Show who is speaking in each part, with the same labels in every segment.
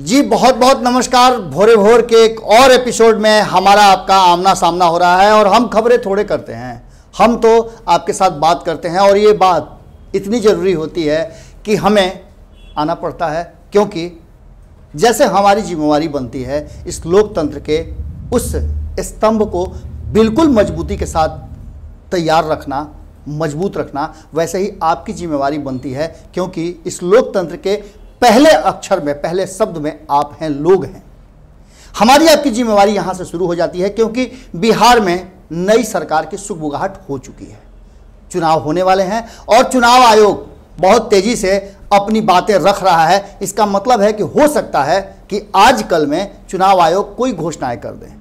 Speaker 1: जी बहुत बहुत नमस्कार। भोरे भोर के एक और एपिसोड में हमारा आपका आमना सामना हो रहा है और हम खबरें थोड़े करते हैं, हम तो आपके साथ बात करते हैं। और ये बात इतनी ज़रूरी होती है कि हमें आना पड़ता है, क्योंकि जैसे हमारी जिम्मेवारी बनती है इस लोकतंत्र के उस स्तंभ को बिल्कुल मजबूती के साथ तैयार रखना, मजबूत रखना, वैसे ही आपकी जिम्मेवारी बनती है, क्योंकि इस लोकतंत्र के पहले अक्षर में, पहले शब्द में आप हैं, लोग हैं। हमारी आपकी जिम्मेवारी यहाँ से शुरू हो जाती है, क्योंकि बिहार में नई सरकार की सुगबुगाहट हो चुकी है। चुनाव होने वाले हैं और चुनाव आयोग बहुत तेजी से अपनी बातें रख रहा है। इसका मतलब है कि हो सकता है कि आजकल में चुनाव आयोग कोई घोषणाएं कर दें,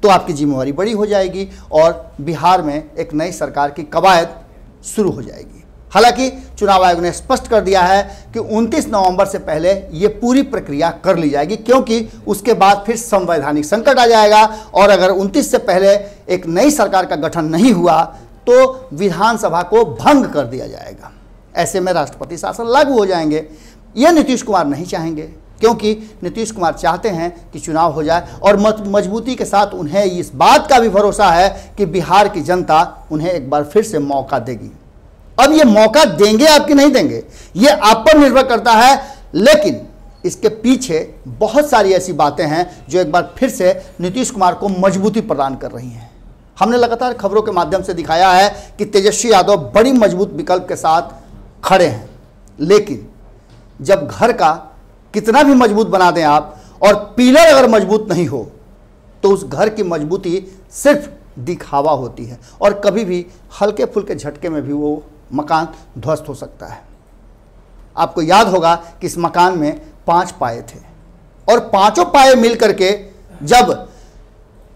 Speaker 1: तो आपकी जिम्मेवारी बड़ी हो जाएगी और बिहार में एक नई सरकार की कवायद शुरू हो जाएगी। हालांकि चुनाव आयोग ने स्पष्ट कर दिया है कि 29 नवंबर से पहले ये पूरी प्रक्रिया कर ली जाएगी, क्योंकि उसके बाद फिर संवैधानिक संकट आ जाएगा और अगर 29 से पहले एक नई सरकार का गठन नहीं हुआ तो विधानसभा को भंग कर दिया जाएगा। ऐसे में राष्ट्रपति शासन लागू हो जाएंगे। ये नीतीश कुमार नहीं चाहेंगे, क्योंकि नीतीश कुमार चाहते हैं कि चुनाव हो जाए और मजबूती के साथ उन्हें इस बात का भी भरोसा है कि बिहार की जनता उन्हें एक बार फिर से मौका देगी। अब ये मौका देंगे आप कि नहीं देंगे, ये आप पर निर्भर करता है, लेकिन इसके पीछे बहुत सारी ऐसी बातें हैं जो एक बार फिर से नीतीश कुमार को मजबूती प्रदान कर रही हैं। हमने लगातार खबरों के माध्यम से दिखाया है कि तेजस्वी यादव बड़ी मजबूत विकल्प के साथ खड़े हैं, लेकिन जब घर का कितना भी मजबूत बना दें आप और पिलर अगर मजबूत नहीं हो तो उस घर की मजबूती सिर्फ दिखावा होती है और कभी भी हल्के फुल्के झटके में भी वो मकान ध्वस्त हो सकता है। आपको याद होगा कि इस मकान में 5 पाए थे और पांचों पाए मिलकर के जब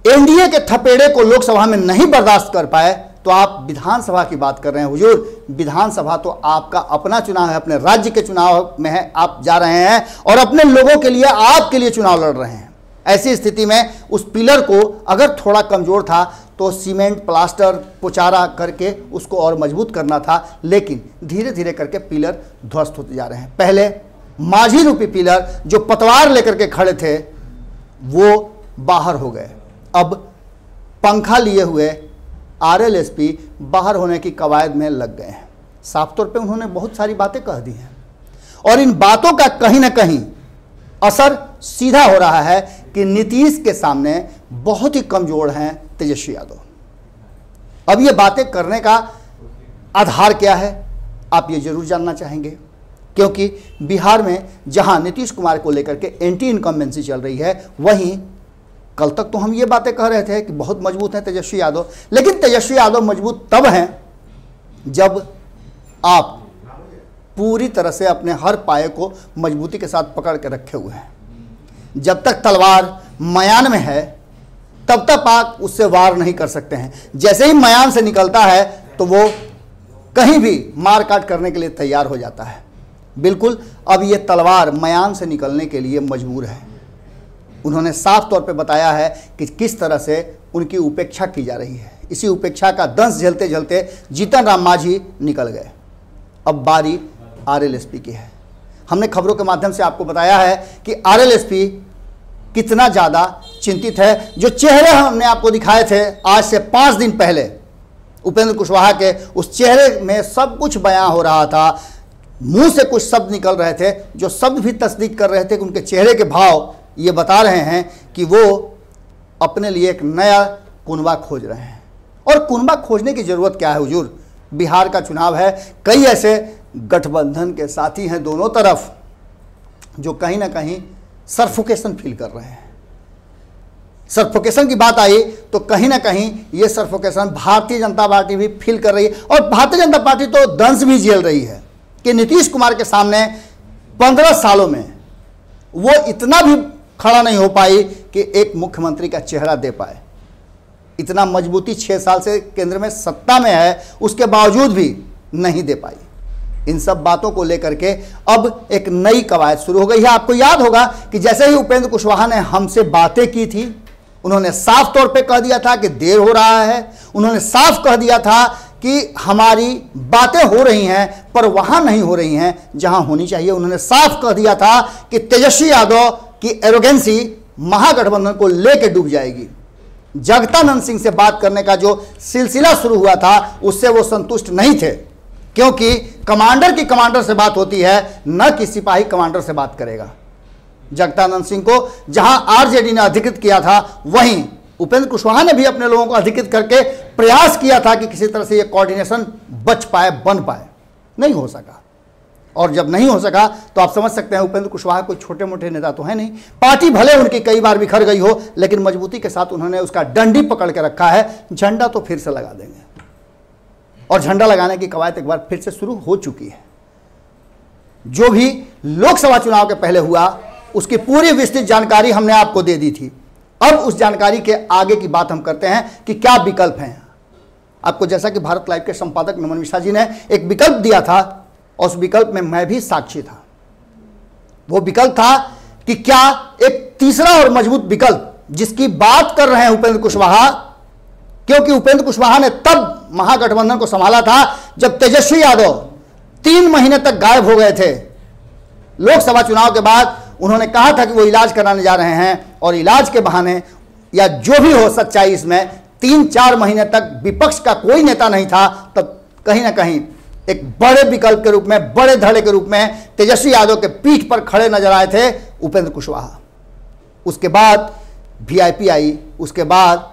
Speaker 1: एनडीए के थपेड़े को लोकसभा में नहीं बर्दाश्त कर पाए तो आप विधानसभा की बात कर रहे हैं। हुजूर, विधानसभा तो आपका अपना चुनाव है, अपने राज्य के चुनाव में है, आप जा रहे हैं और अपने लोगों के लिए, आपके लिए चुनाव लड़ रहे हैं। ऐसी स्थिति में उस पिलर को अगर थोड़ा कमजोर था तो सीमेंट, प्लास्टर, पुचारा करके उसको और मजबूत करना था, लेकिन धीरे धीरे करके पिलर ध्वस्त होते जा रहे हैं। पहले माझी रूपी पिलर जो पतवार लेकर के खड़े थे वो बाहर हो गए। अब पंखा लिए हुए आरएलएसपी बाहर होने की कवायद में लग गए हैं। साफ तौर पे उन्होंने बहुत सारी बातें कह दी हैं और इन बातों का कहीं ना कहीं असर सीधा हो रहा है कि नीतीश के सामने बहुत ही कमजोर हैं तेजस्वी यादव। अब ये बातें करने का आधार क्या है, आप ये जरूर जानना चाहेंगे, क्योंकि बिहार में जहां नीतीश कुमार को लेकर के एंटी इनकम्बेंसी चल रही है, वहीं कल तक तो हम ये बातें कह रहे थे कि बहुत मजबूत हैं तेजस्वी यादव, लेकिन तेजस्वी यादव मजबूत तब हैं जब आप पूरी तरह से अपने हर पाए को मजबूती के साथ पकड़ के रखे हुए हैं। जब तक तलवार मयान में है तब तक आप उससे वार नहीं कर सकते हैं। जैसे ही मयान से निकलता है तो वो कहीं भी मार काट करने के लिए तैयार हो जाता है। बिल्कुल, अब ये तलवार मयान से निकलने के लिए मजबूर है। उन्होंने साफ तौर पे बताया है कि किस तरह से उनकी उपेक्षा की जा रही है। इसी उपेक्षा का दंश झेलते झेलते जीतन राम मांझी निकल गए। अब बारी आरएलएसपी की है। हमने खबरों के माध्यम से आपको बताया है कि आरएलएसपी कितना ज़्यादा चिंतित है। जो चेहरे हमने आपको दिखाए थे आज से 5 दिन पहले उपेंद्र कुशवाहा के, उस चेहरे में सब कुछ बयां हो रहा था, मुंह से कुछ शब्द निकल रहे थे, जो शब्द भी तस्दीक कर रहे थे कि उनके चेहरे के भाव ये बता रहे हैं कि वो अपने लिए एक नया कुनबा खोज रहे हैं। और कुनबा खोजने की ज़रूरत क्या है हुजूर, बिहार का चुनाव है, कई ऐसे गठबंधन के साथी हैं दोनों तरफ जो कहीं ना कहीं सरफोकेशन फील कर रहे हैं। सरफोकेशन की बात आई तो कहीं ना कहीं ये सरफोकेशन भारतीय जनता पार्टी भी फील कर रही है और भारतीय जनता पार्टी तो दंश भी झेल रही है कि नीतीश कुमार के सामने 15 सालों में वो इतना भी खड़ा नहीं हो पाई कि एक मुख्यमंत्री का चेहरा दे पाए। इतना मजबूती 6 साल से केंद्र में सत्ता में है, उसके बावजूद भी नहीं दे पाई। इन सब बातों को लेकर के अब एक नई कवायद शुरू हो गई है। आपको याद होगा कि जैसे ही उपेंद्र कुशवाहा ने हमसे बातें की थी, उन्होंने साफ तौर पे कह दिया था कि देर हो रहा है। उन्होंने साफ कह दिया था कि हमारी बातें हो रही हैं पर वहां नहीं हो रही हैं जहां होनी चाहिए। उन्होंने साफ कह दिया था कि तेजस्वी यादव कि एरोगेंसी महागठबंधन को लेकर डूब जाएगी। जगदानंद सिंह से बात करने का जो सिलसिला शुरू हुआ था उससे वो संतुष्ट नहीं थे, क्योंकि कमांडर की कमांडर से बात होती है, न कि सिपाही कमांडर से बात करेगा। जगदानंद सिंह को जहां आरजेडी ने अधिकृत किया था, वहीं उपेंद्र कुशवाहा ने भी अपने लोगों को अधिकृत करके प्रयास किया था कि किसी तरह से यह कोऑर्डिनेशन बच पाए, बन पाए। नहीं हो सका, और जब नहीं हो सका तो आप समझ सकते हैं उपेंद्र कुशवाहा कोई छोटे मोटे नेता तो है नहीं। पार्टी भले उनकी कई बार बिखर गई हो, लेकिन मजबूती के साथ उन्होंने उसका डंडी पकड़ के रखा है। झंडा तो फिर से लगा देंगे, और झंडा लगाने की कवायद एक बार फिर से शुरू हो चुकी है। जो भी लोकसभा चुनाव के पहले हुआ उसकी पूरी विस्तृत जानकारी हमने आपको दे दी थी। अब उस जानकारी के आगे की बात हम करते हैं कि क्या विकल्प हैं। आपको जैसा कि भारत लाइव के संपादक नमन मिश्रा जी ने एक विकल्प दिया था, और उस विकल्प में मैं भी साक्षी था। वो विकल्प था कि क्या एक तीसरा और मजबूत विकल्प जिसकी बात कर रहे हैं उपेंद्र कुशवाहा, क्योंकि उपेंद्र कुशवाहा ने तब महागठबंधन को संभाला था जब तेजस्वी यादव 3 महीने तक गायब हो गए थे। लोकसभा चुनाव के बाद उन्होंने कहा था कि वो इलाज कराने जा रहे हैं, और इलाज के बहाने या जो भी हो सच्चाई इसमें 3-4 महीने तक विपक्ष का कोई नेता नहीं था। तब कहीं ना कहीं एक बड़े विकल्प के रूप में, बड़े धड़े के रूप में तेजस्वी यादव के पीठ पर खड़े नजर आए थे उपेंद्र कुशवाहा। उसके बाद वीआईपी आई, उसके बाद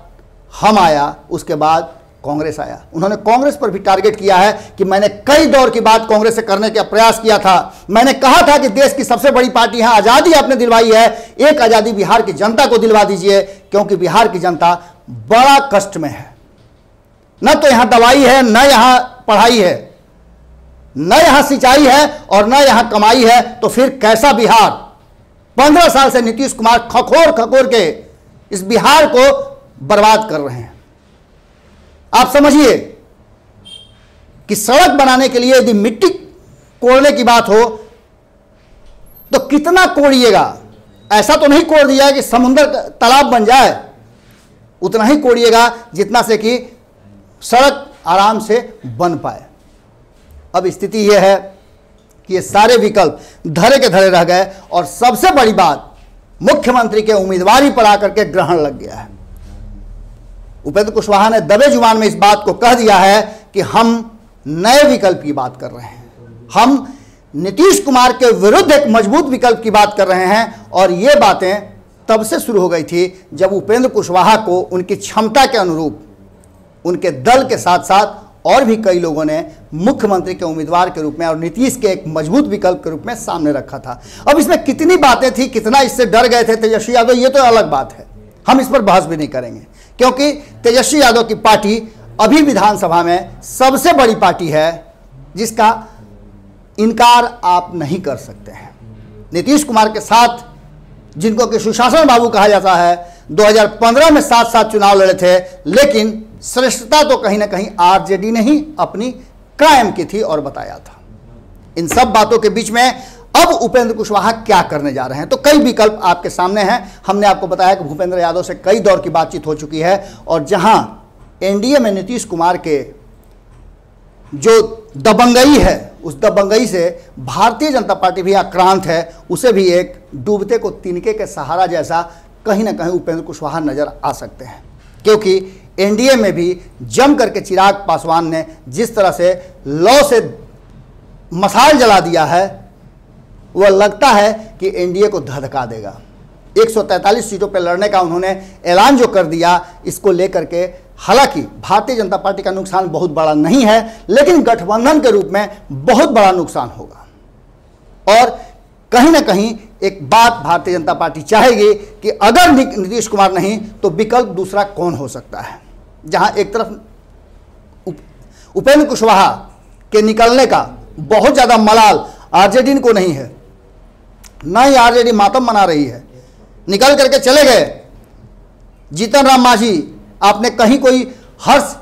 Speaker 1: हम आया, उसके बाद कांग्रेस आया। उन्होंने कांग्रेस पर भी टारगेट किया है कि मैंने कई दौर की बात कांग्रेस से करने का प्रयास किया था। मैंने कहा था कि देश की सबसे बड़ी पार्टी है, आजादी आपने दिलवाई है, एक आजादी बिहार की जनता को दिलवा दीजिए, क्योंकि बिहार की जनता बड़ा कष्ट में है। न तो यहां दवाई है, न यहां पढ़ाई है, न यहां सिंचाई है, और न यहां कमाई है, तो फिर कैसा बिहार। 15 साल से नीतीश कुमार खखोर खखोर के इस बिहार को बर्बाद कर रहे हैं। आप समझिए कि सड़क बनाने के लिए यदि मिट्टी कोड़ने की बात हो तो कितना कोड़िएगा। ऐसा तो नहीं कोड़ दिया कि समुद्र तालाब बन जाए, उतना ही कोड़िएगा जितना से कि सड़क आराम से बन पाए। अब स्थिति यह है कि ये सारे विकल्प धरे के धरे रह गए, और सबसे बड़ी बात मुख्यमंत्री के उम्मीदवारी पर आकर के ग्रहण लग गया है। उपेंद्र कुशवाहा ने दबे जुबान में इस बात को कह दिया है कि हम नए विकल्प की बात कर रहे हैं, हम नीतीश कुमार के विरुद्ध एक मजबूत विकल्प की बात कर रहे हैं। और ये बातें तब से शुरू हो गई थी जब उपेंद्र कुशवाहा को उनकी क्षमता के अनुरूप उनके दल के साथ साथ और भी कई लोगों ने मुख्यमंत्री के उम्मीदवार के रूप में और नीतीश के एक मजबूत विकल्प के रूप में सामने रखा था। अब इसमें कितनी बातें थी, कितना इससे डर गए थे तेजस्वी यादव, ये तो अलग बात है, हम इस पर बहस भी नहीं करेंगे, क्योंकि तेजस्वी यादव की पार्टी अभी विधानसभा में सबसे बड़ी पार्टी है जिसका इनकार आप नहीं कर सकते हैं। नीतीश कुमार के साथ जिनको कि सुशासन बाबू कहा जाता है, 2015 में साथ चुनाव लड़े थे, लेकिन श्रेष्ठता तो कहीं ना कहीं आरजेडी ने ही अपनी कायम की थी और बताया था। इन सब बातों के बीच में अब उपेंद्र कुशवाहा क्या करने जा रहे हैं, तो कई विकल्प आपके सामने हैं। हमने आपको बताया कि भूपेंद्र यादव से कई दौर की बातचीत हो चुकी है, और जहां एनडीए में नीतीश कुमार के जो दबंगई है, उस दबंगई से भारतीय जनता पार्टी भी आक्रांत है, उसे भी एक डूबते को तिनके के सहारा जैसा कहीं ना कहीं उपेंद्र कुशवाहा नजर आ सकते हैं। क्योंकि एनडीए में भी जम करके चिराग पासवान ने जिस तरह से लौ से मशाल जला दिया है, वह लगता है कि एनडीए को धधका देगा। 143 सीटों पर लड़ने का उन्होंने ऐलान जो कर दिया, इसको लेकर के हालांकि भारतीय जनता पार्टी का नुकसान बहुत बड़ा नहीं है, लेकिन गठबंधन के रूप में बहुत बड़ा नुकसान होगा। और कहीं ना कहीं एक बात भारतीय जनता पार्टी चाहेगी कि अगर नीतीश कुमार नहीं तो विकल्प दूसरा कौन हो सकता है। जहां एक तरफ उपेंद्र कुशवाहा के निकलने का बहुत ज्यादा मलाल आरजेडी को नहीं है, ना ही आरजेडी मातम मना रही है, निकल करके चले गए जीतन राम मांझी, आपने कहीं कोई हर्ष,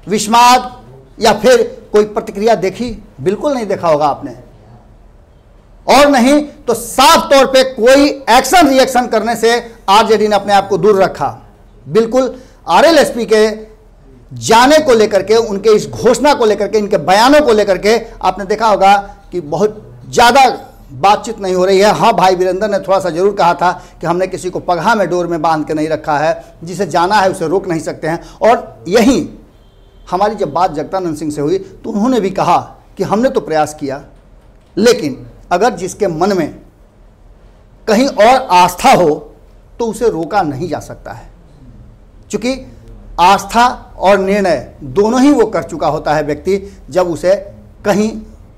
Speaker 1: विषाद या फिर कोई प्रतिक्रिया देखी? बिल्कुल नहीं देखा होगा आपने, और नहीं तो साफ तौर पे कोई एक्शन रिएक्शन करने से आरजेडी ने अपने आप को दूर रखा। बिल्कुल आरएलएसपी के जाने को लेकर के, उनके इस घोषणा को लेकर के, इनके बयानों को लेकर के आपने देखा होगा कि बहुत ज़्यादा बातचीत नहीं हो रही है। हाँ, भाई वीरेंद्र ने थोड़ा सा जरूर कहा था कि हमने किसी को पगहा में डोर में बांध के नहीं रखा है, जिसे जाना है उसे रोक नहीं सकते हैं। और यही हमारी जब बात जगदानंद सिंह से हुई तो उन्होंने भी कहा कि हमने तो प्रयास किया, लेकिन अगर जिसके मन में कहीं और आस्था हो तो उसे रोका नहीं जा सकता है, क्योंकि आस्था और निर्णय दोनों ही वो कर चुका होता है व्यक्ति जब उसे कहीं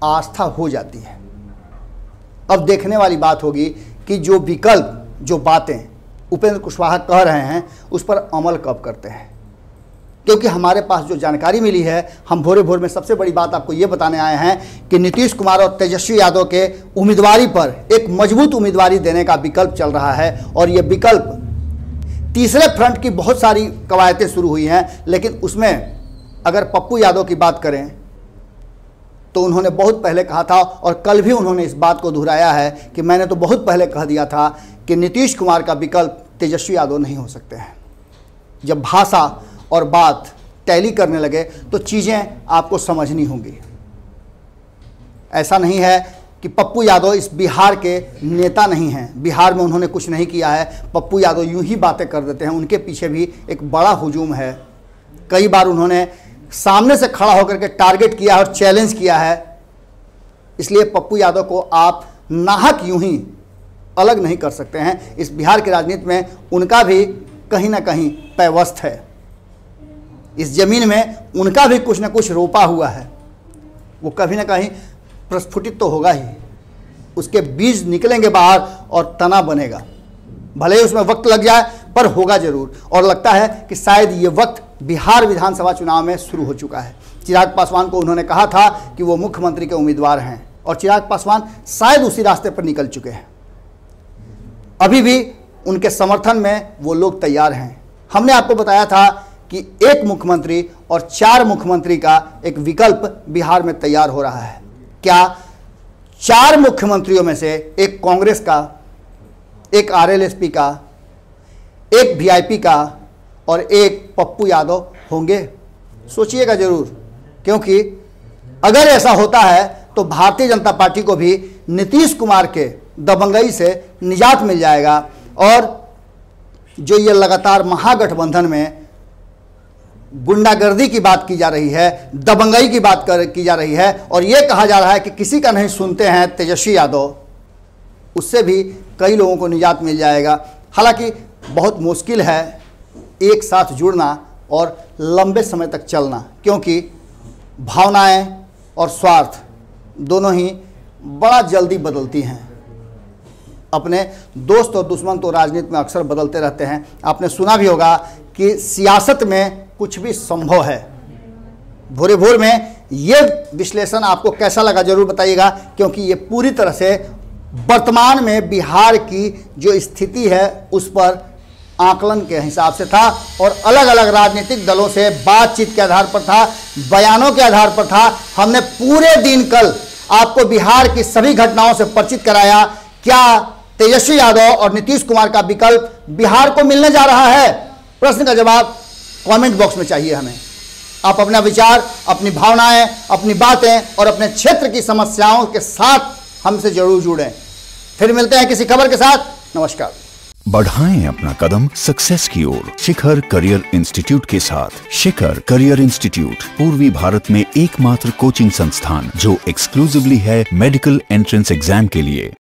Speaker 1: आस्था हो जाती है। अब देखने वाली बात होगी कि जो विकल्प, जो बातें उपेंद्र कुशवाहा कह रहे हैं उस पर अमल कब करते हैं, क्योंकि हमारे पास जो जानकारी मिली है, हम भोरे भोर में सबसे बड़ी बात आपको ये बताने आए हैं कि नीतीश कुमार और तेजस्वी यादव के उम्मीदवारी पर एक मजबूत उम्मीदवारी देने का विकल्प चल रहा है। और ये विकल्प तीसरे फ्रंट की बहुत सारी कवायतें शुरू हुई हैं, लेकिन उसमें अगर पप्पू यादव की बात करें तो उन्होंने बहुत पहले कहा था, और कल भी उन्होंने इस बात को दोहराया है कि मैंने तो बहुत पहले कह दिया था कि नीतीश कुमार का विकल्प तेजस्वी यादव नहीं हो सकते हैं। जब भाषा और बात टैली करने लगे तो चीज़ें आपको समझनी होंगी। ऐसा नहीं है कि पप्पू यादव इस बिहार के नेता नहीं हैं, बिहार में उन्होंने कुछ नहीं किया है। पप्पू यादव यूं ही बातें कर देते हैं, उनके पीछे भी एक बड़ा हुजूम है। कई बार उन्होंने सामने से खड़ा होकर के टारगेट किया और चैलेंज किया है। इसलिए पप्पू यादव को आप नाहक यूं ही अलग नहीं कर सकते हैं। इस बिहार की राजनीति में उनका भी कहीं ना कहीं पैवस्त है, इस जमीन में उनका भी कुछ ना कुछ रोपा हुआ है, वो कभी ना कहीं प्रस्फुटित तो होगा ही। उसके बीज निकलेंगे बाहर और तना बनेगा, भले ही उसमें वक्त लग जाए पर होगा जरूर। और लगता है कि शायद ये वक्त बिहार विधानसभा चुनाव में शुरू हो चुका है। चिराग पासवान को उन्होंने कहा था कि वो मुख्यमंत्री के उम्मीदवार हैं, और चिराग पासवान शायद उसी रास्ते पर निकल चुके हैं। अभी भी उनके समर्थन में वो लोग तैयार हैं। हमने आपको बताया था कि एक मुख्यमंत्री और 4 मुख्यमंत्री का एक विकल्प बिहार में तैयार हो रहा है। क्या 4 मुख्यमंत्रियों में से एक कांग्रेस का, एक आरएलएसपी का, एक वीआईपी का और एक पप्पू यादव होंगे? सोचिएगा जरूर, क्योंकि अगर ऐसा होता है तो भारतीय जनता पार्टी को भी नीतीश कुमार के दबंगई से निजात मिल जाएगा। और जो ये लगातार महागठबंधन में गुंडागर्दी की बात की जा रही है, दबंगई की बात की जा रही है, और ये कहा जा रहा है कि किसी का नहीं सुनते हैं तेजस्वी यादव, उससे भी कई लोगों को निजात मिल जाएगा। हालांकि बहुत मुश्किल है एक साथ जुड़ना और लंबे समय तक चलना, क्योंकि भावनाएं और स्वार्थ दोनों ही बड़ा जल्दी बदलती हैं। अपने दोस्त और दुश्मन तो राजनीति में अक्सर बदलते रहते हैं। आपने सुना भी होगा कि सियासत में कुछ भी संभव है। भोरे भोर में ये विश्लेषण आपको कैसा लगा जरूर बताइएगा, क्योंकि ये पूरी तरह से वर्तमान में बिहार की जो स्थिति है उस पर आकलन के हिसाब से था, और अलग अलग राजनीतिक दलों से बातचीत के आधार पर था, बयानों के आधार पर था। हमने पूरे दिन कल आपको बिहार की सभी घटनाओं से परिचित कराया। क्या तेजस्वी यादव और नीतीश कुमार का विकल्प बिहार को मिलने जा रहा है? प्रश्न का जवाब कमेंट बॉक्स में चाहिए हमें। आप अपना विचार, अपनी भावनाएं, अपनी बातें और अपने क्षेत्र की समस्याओं के साथ हमसे जरूर जुड़ें। फिर मिलते हैं किसी खबर के साथ। नमस्कार।
Speaker 2: बढ़ाएं अपना कदम सक्सेस की ओर शिखर करियर इंस्टीट्यूट के साथ। शिखर करियर इंस्टीट्यूट पूर्वी भारत में एकमात्र कोचिंग संस्थान जो एक्सक्लूसिवली है मेडिकल एंट्रेंस एग्जाम के लिए।